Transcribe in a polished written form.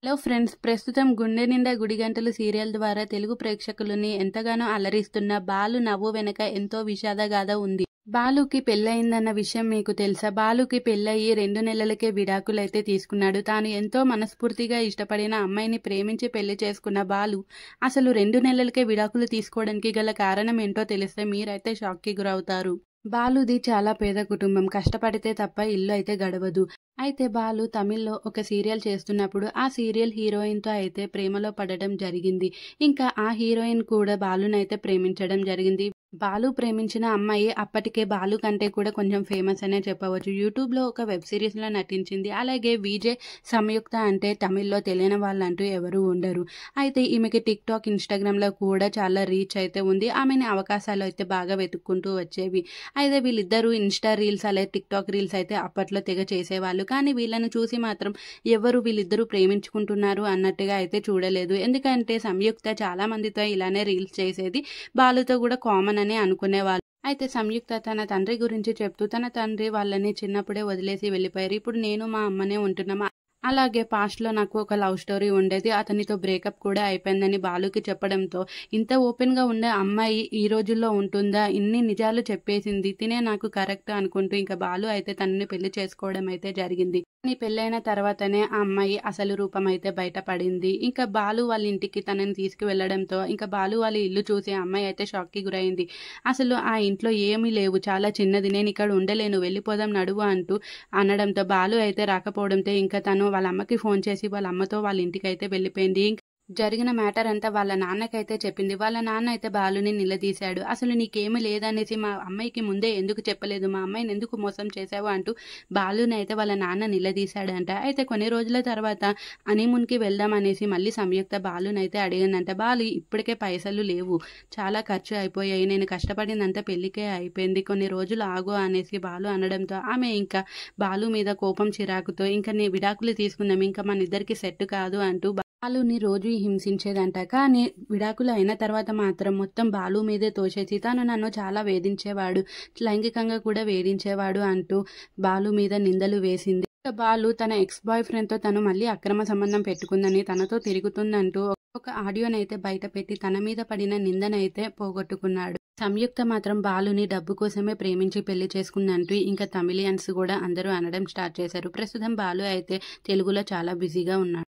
Hello friends, ప్రస్తుతం గుండె నిండా గుడిగంటలు సీరియల్ ద్వారా తెలుగు ప్రేక్షకులని ఎంతగానో అలరిస్తున్న బాలు నవ్వు వెనక ఎంతో విషాదగాథ ఉంది. బాలుకి పెళ్ళయిందన్న విషయం మీకు తెలుసా? బాలుకి పెళ్ళయి 2 నెలలకే విడాకులైతే తీసుకున్నాడు. తాను ఎంతో మనస్ఫూర్తిగా ఇష్టపడిన అమ్మాయిని ప్రేమించి పెళ్లి చేసుకున్న బాలు అసలు 2 నెలలకే విడాకులు తీసుకోవడానికి గల కారణం ఏంటో తెలిస్తే మీరైతే షాక్కి గురవుతారు. బాలుది చాలా పేద కుటుంబం. కష్టపడితే తప్ప ఇల్లు అయితే గడవదు. అయితే బాలు తమిళ్లో ఒక సీరియల్ చేస్తున్నప్పుడు ఆ సీరియల్ హీరోయిన్‌తో అయితే ప్రేమలో పడడం జరిగింది. ఇంకా ఆ హీరోయిన్ కూడా బాలునైతే ప్రేమించడం జరిగింది. బాలు ప్రేమించిన అమ్మాయి అప్పటికే బాలు కంటే కూడా కొంచెం ఫేమస్ అనే చెప్పవచ్చు. యూట్యూబ్‌లో ఒక వెబ్ సీరీస్‌లో నటించింది. అలాగే విజే సంయుక్త అంటే తమిళ్లో తెలియని వాళ్ళంటూ ఎవరు ఉండరు. అయితే ఈమెకి టిక్‌టాక్, ఇన్‌స్టాగ్రామ్‌లో కూడా చాలా రీచ్ అయితే ఉంది. ఆమెని అవకాశాలు అయితే బాగా వెతుక్కుంటూ వచ్చేవి. అయితే వీళ్ళిద్దరూ ఇన్‌స్టా రీల్స్ అలాగే టిక్‌టాక్ రీల్స్ అయితే అప్పట్లో తెగ చేసేవాళ్ళు. కానీ వీళ్ళని చూసి మాత్రం ఎవరు వీళ్ళిద్దరూ ప్రేమించుకుంటున్నారు అన్నట్టుగా అయితే చూడలేదు. ఎందుకంటే సంయుక్త చాలా మందితో ఇలానే రీల్స్ చేసేది. బాలుతో కూడా కామన్ అని అనుకునేవాళ్ళు. అయితే సంయుక్త తన తండ్రి గురించి చెప్తూ తన తండ్రి వాళ్ళని చిన్నప్పుడే వదిలేసి వెళ్ళిపోయారు. ఇప్పుడు నేను మా అమ్మనే ఉంటున్నాం. అలాగే పాస్ట్‌లో నాకు ఒక లవ్ స్టోరీ ఉండేది. అతనితో బ్రేకప్ కూడా అయిపోయిందని బాలుకి చెప్పడంతో, ఇంత ఓపెన్‌గా ఉండే అమ్మాయి ఈ రోజుల్లో ఉంటుందా? ఇన్ని నిజాలు చెప్పేసింది. తినే నాకు కరెక్ట్ అనుకుంటూ ఇంకా బాలు అయితే తనని పెళ్లి చేసుకోవడం అయితే జరిగింది. కానీ పెళ్లైన తర్వాతనే ఆ అమ్మాయి అసలు రూపం అయితే బయటపడింది. ఇంకా బాలు వాళ్ళ ఇంటికి తనని తీసుకువెళ్లడంతో ఇంకా బాలు వాళ్ళ ఇల్లు చూసి ఆ అమ్మాయి అయితే షాక్‌కి గురైంది. అసలు ఆ ఇంట్లో ఏమీ లేవు. చాలా చిన్నది. నేనిక్కడ ఉండలేను. వెళ్ళిపోదాం నడువు అంటూ అనడంతో బాలు అయితే రాకపోవడంతో ఇంకా తను వాళ్ళ అమ్మకి ఫోన్ చేసి వాళ్ళ అమ్మతో వాళ్ళ ఇంటికైతే వెళ్ళిపోయింది. జరిగిన మ్యాటర్ అంతా వాళ్ళ నాన్నకైతే చెప్పింది. వాళ్ళ నాన్న అయితే బాలుని నిలదీశాడు. అసలు నీకేమీ లేదనేసి మా అమ్మాయికి ముందే ఎందుకు చెప్పలేదు? మా అమ్మాయిని ఎందుకు మోసం చేశావు? అంటూ బాలుని అయితే వాళ్ళ నాన్న నిలదీశాడంట. అయితే కొన్ని రోజుల తర్వాత హనీమూన్‌కి వెళ్దాం అనేసి మళ్ళీ సంయుక్త బాలునైతే అడిగిందంట. బాలు ఇప్పటికే పైసలు లేవు. చాలా ఖర్చు అయిపోయాయి. నేను కష్టపడిందంతా పెళ్లికే అయిపోయింది. కొన్ని రోజులు ఆగు అనేసి బాలు అనడంతో ఆమె ఇంకా బాలు మీద కోపం చిరాకుతో ఇంకా నీ విడాకులు తీసుకుందాం. ఇంకా మనిద్దరికి సెట్ కాదు అంటూ బాలుని రోజు హింసించేదంట. కానీ విడాకులు అయిన తర్వాత మాత్రం మొత్తం బాలు మీదే తోసేసి తను నన్ను చాలా వేధించేవాడు, లైంగికంగా కూడా వేధించేవాడు అంటూ బాలు మీద నిందలు వేసింది. ఇక బాలు తన ఎక్స్ బాయ్ ఫ్రెండ్‌తో తను మళ్ళీ అక్రమ సంబంధం పెట్టుకుందని, తనతో తిరుగుతుందంటూ ఒక ఆడియోనైతే బయటపెట్టి తన మీద పడిన నిందనైతే పోగొట్టుకున్నాడు. సంయుక్త మాత్రం బాలుని డబ్బు కోసమే ప్రేమించి పెళ్లి చేసుకుందంటూ ఇంకా తమిళియన్స్ కూడా అందరూ అనడం స్టార్ట్ చేశారు. ప్రస్తుతం బాలు అయితే తెలుగులో చాలా బిజీగా ఉన్నాడు.